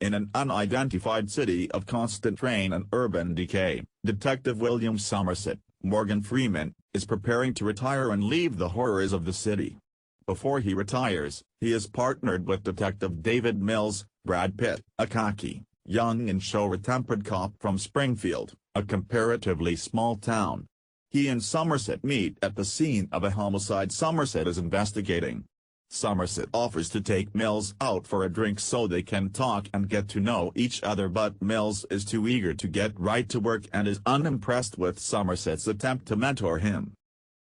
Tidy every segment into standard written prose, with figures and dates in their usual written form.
In an unidentified city of constant rain and urban decay, Detective William Somerset, Morgan Freeman, is preparing to retire and leave the horrors of the city. Before he retires, he is partnered with Detective David Mills, Brad Pitt, a cocky, young and show-tempered cop from Springfield, a comparatively small town. He and Somerset meet at the scene of a homicide Somerset is investigating. Somerset offers to take Mills out for a drink so they can talk and get to know each other, but Mills is too eager to get right to work and is unimpressed with Somerset's attempt to mentor him.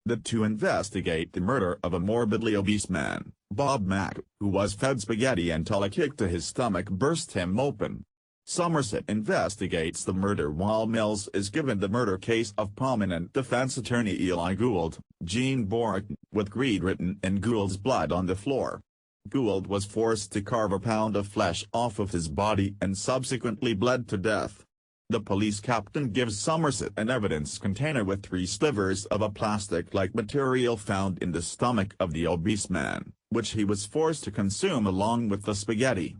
The two investigate the murder of a morbidly obese man, Bob Mack, who was fed spaghetti until a kick to his stomach burst him open. Somerset investigates the murder while Mills is given the murder case of prominent defense attorney Eli Gould, Gene Borton, with greed written in Gould's blood on the floor. Gould was forced to carve a pound of flesh off of his body and subsequently bled to death. The police captain gives Somerset an evidence container with 3 slivers of a plastic-like material found in the stomach of the obese man, which he was forced to consume along with the spaghetti.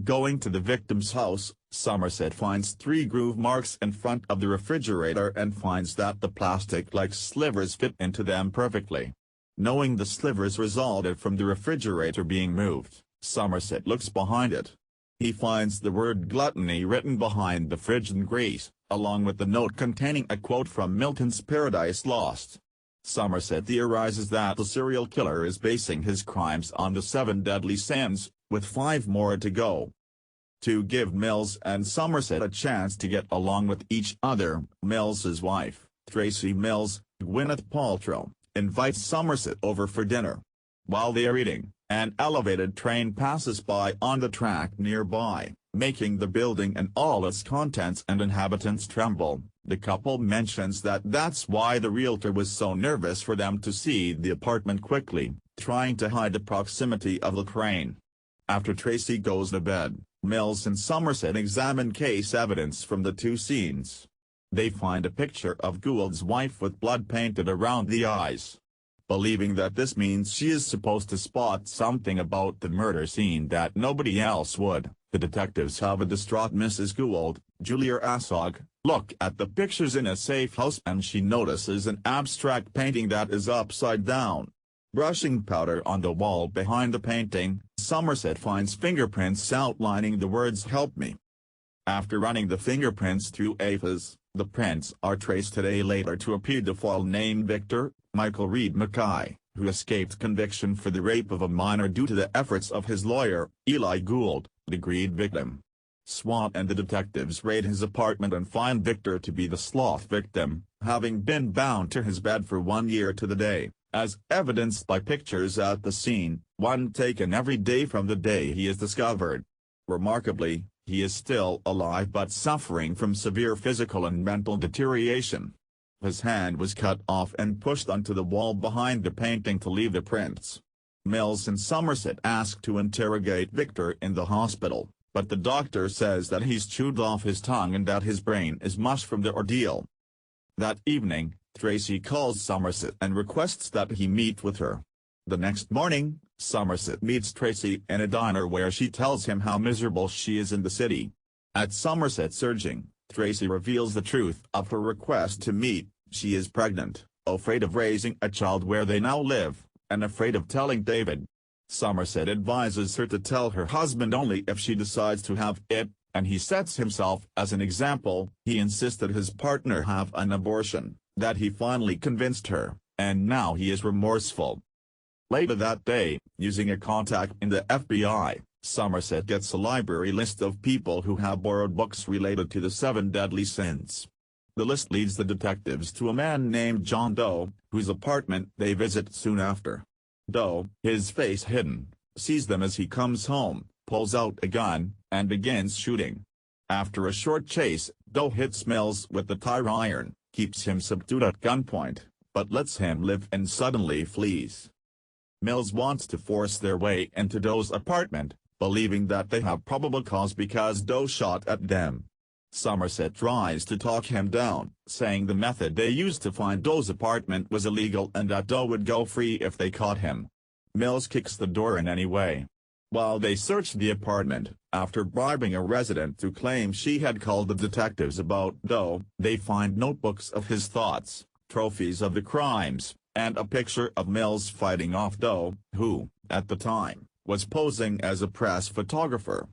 Going to the victim's house, Somerset finds 3 groove marks in front of the refrigerator and finds that the plastic-like slivers fit into them perfectly. Knowing the slivers resulted from the refrigerator being moved, Somerset looks behind it. He finds the word gluttony written behind the fridge in grease, along with the note containing a quote from Milton's Paradise Lost. Somerset theorizes that the serial killer is basing his crimes on the 7 deadly sins, with 5 more to go. To give Mills and Somerset a chance to get along with each other, Mills's wife, Tracy Mills, Gwyneth Paltrow, invites Somerset over for dinner. While they are eating, an elevated train passes by on the track nearby, making the building and all its contents and inhabitants tremble. The couple mentions that that's why the realtor was so nervous for them to see the apartment quickly, trying to hide the proximity of the train. After Tracy goes to bed, Mills and Somerset examine case evidence from the 2 scenes. They find a picture of Gould's wife with blood painted around the eyes. Believing that this means she is supposed to spot something about the murder scene that nobody else would, the detectives have a distraught Mrs. Gould, Julia Assog, look at the pictures in a safe house and she notices an abstract painting that is upside down. Brushing powder on the wall behind the painting, Somerset finds fingerprints outlining the words "Help me." After running the fingerprints through AFAS, the prints are traced a day later to a pedophile named Victor Michael Reed Mackay, who escaped conviction for the rape of a minor due to the efforts of his lawyer, Eli Gould, the greed victim. SWAT and the detectives raid his apartment and find Victor to be the sloth victim, having been bound to his bed for 1 year to the day, as evidenced by pictures at the scene, one taken every day from the day he is discovered. Remarkably, he is still alive but suffering from severe physical and mental deterioration. His hand was cut off and pushed onto the wall behind the painting to leave the prints. Mills and Somerset ask to interrogate Victor in the hospital, but the doctor says that he's chewed off his tongue and that his brain is mush from the ordeal. That evening, Tracy calls Somerset and requests that he meet with her. The next morning, Somerset meets Tracy in a diner where she tells him how miserable she is in the city. At Somerset's urging, Tracy reveals the truth of her request to meet. She is pregnant, afraid of raising a child where they now live, and afraid of telling David. Somerset advises her to tell her husband only if she decides to have it, and he sets himself as an example. He insisted his partner have an abortion, that he finally convinced her, and now he is remorseful. Later that day, using a contact in the FBI, Somerset gets a library list of people who have borrowed books related to the 7 deadly sins. The list leads the detectives to a man named John Doe, whose apartment they visit soon after. Doe, his face hidden, sees them as he comes home, pulls out a gun, and begins shooting. After a short chase, Doe hits Mills with the tire iron, keeps him subdued at gunpoint, but lets him live and suddenly flees. Mills wants to force their way into Doe's apartment, believing that they have probable cause because Doe shot at them. Somerset tries to talk him down, saying the method they used to find Doe's apartment was illegal and that Doe would go free if they caught him. Mills kicks the door in anyway. While they search the apartment, After bribing a resident to claim she had called the detectives about Doe, they find notebooks of his thoughts, trophies of the crimes, and a picture of Mills fighting off Doe, who, at the time, was posing as a press photographer.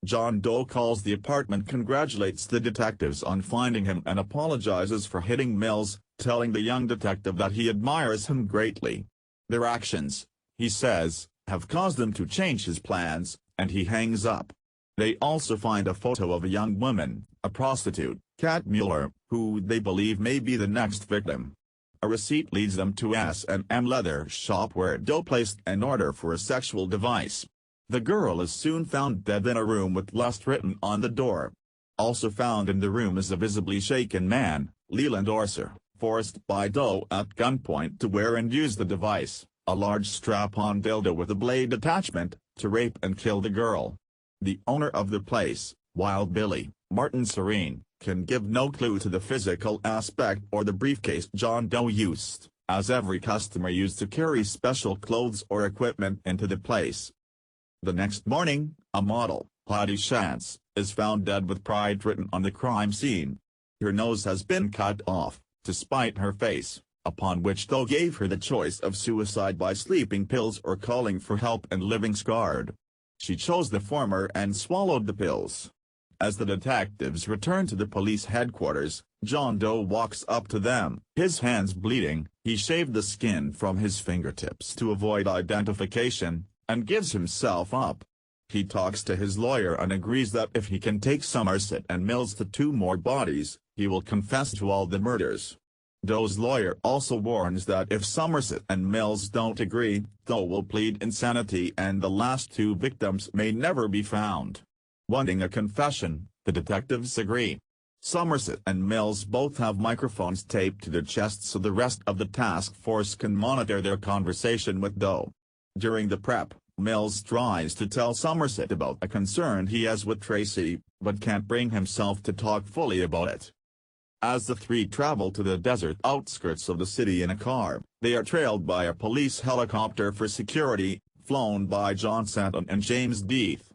John Doe calls the apartment, congratulates the detectives on finding him, and apologizes for hitting Mills, telling the young detective that he admires him greatly. Their actions, he says, have caused him to change his plans, and he hangs up. They also find a photo of a young woman, a prostitute, Kat Mueller, who they believe may be the next victim. A receipt leads them to SE7EN Leather Shop, where Doe placed an order for a sexual device. The girl is soon found dead in a room with lust written on the door. Also found in the room is a visibly shaken man, Leland Orser, forced by Doe at gunpoint to wear and use the device, a large strap-on dildo with a blade attachment, to rape and kill the girl. The owner of the place, Wild Billy, Martin Serene, can give no clue to the physical aspect or the briefcase John Doe used, as every customer used to carry special clothes or equipment into the place. The next morning, a model, Patty Shantz, is found dead with pride written on the crime scene. Her nose has been cut off, to spite her face, upon which Doe gave her the choice of suicide by sleeping pills or calling for help and living scarred. She chose the former and swallowed the pills. As the detectives return to the police headquarters, John Doe walks up to them, his hands bleeding. He shaved the skin from his fingertips to avoid identification, and gives himself up. He talks to his lawyer and agrees that if he can take Somerset and Mills to 2 more bodies, he will confess to all the murders. Doe's lawyer also warns that if Somerset and Mills don't agree, Doe will plead insanity and the last 2 victims may never be found. Wanting a confession, the detectives agree. Somerset and Mills both have microphones taped to their chests so the rest of the task force can monitor their conversation with Doe. During the prep, Mills tries to tell Somerset about a concern he has with Tracy, but can't bring himself to talk fully about it. As the 3 travel to the desert outskirts of the city in a car, they are trailed by a police helicopter for security, flown by John Santon and James Death.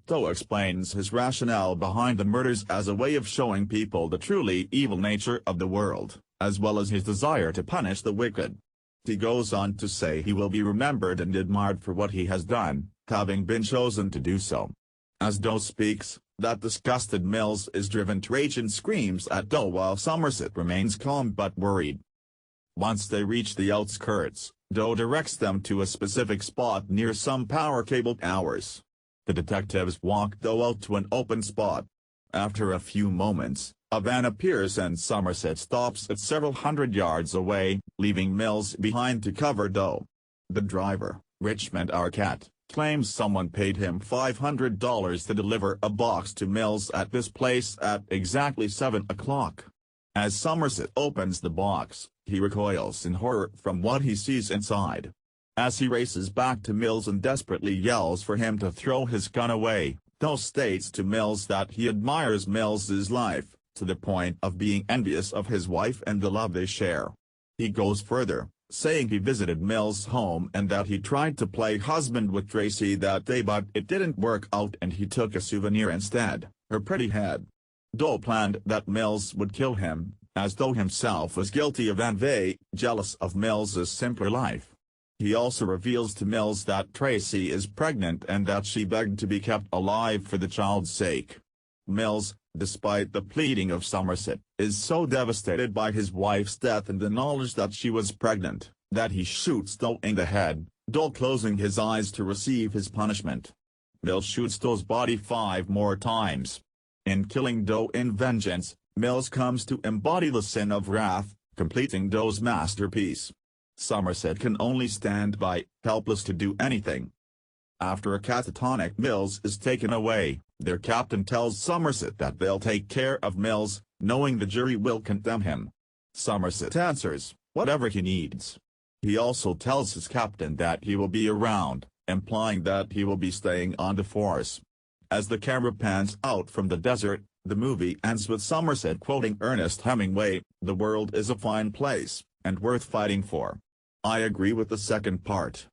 Doe explains his rationale behind the murders as a way of showing people the truly evil nature of the world, as well as his desire to punish the wicked. He goes on to say he will be remembered and admired for what he has done, having been chosen to do so. As Doe speaks, that disgusted Mills is driven to rage and screams at Doe while Somerset remains calm but worried. Once they reach the outskirts, Doe directs them to a specific spot near some power cable towers. The detectives walk Doe out to an open spot. After a few moments, a van appears and Somerset stops it several hundred yards away, leaving Mills behind to cover Doe. The driver, Richmond Arquette, claims someone paid him $500 to deliver a box to Mills at this place at exactly 7 o'clock. As Somerset opens the box, he recoils in horror from what he sees inside. As he races back to Mills and desperately yells for him to throw his gun away, Doe states to Mills that he admires Mills's life, to the point of being envious of his wife and the love they share. He goes further, saying he visited Mills' home and that he tried to play husband with Tracy that day but it didn't work out and he took a souvenir instead, her pretty head. Doe planned that Mills would kill him, as Doe himself was guilty of envy, jealous of Mills's simpler life. He also reveals to Mills that Tracy is pregnant and that she begged to be kept alive for the child's sake. Mills, despite the pleading of Somerset, is so devastated by his wife's death and the knowledge that she was pregnant, that he shoots Doe in the head, Doe closing his eyes to receive his punishment. Mills shoots Doe's body 5 more times. In killing Doe in vengeance, Mills comes to embody the sin of wrath, completing Doe's masterpiece. Somerset can only stand by, helpless to do anything. After a catatonic Mills is taken away, their captain tells Somerset that they'll take care of Mills, knowing the jury will condemn him. Somerset answers, whatever he needs. He also tells his captain that he will be around, implying that he will be staying on the force. As the camera pans out from the desert, the movie ends with Somerset quoting Ernest Hemingway, "The world is a fine place, and worth fighting for." I agree with the second part.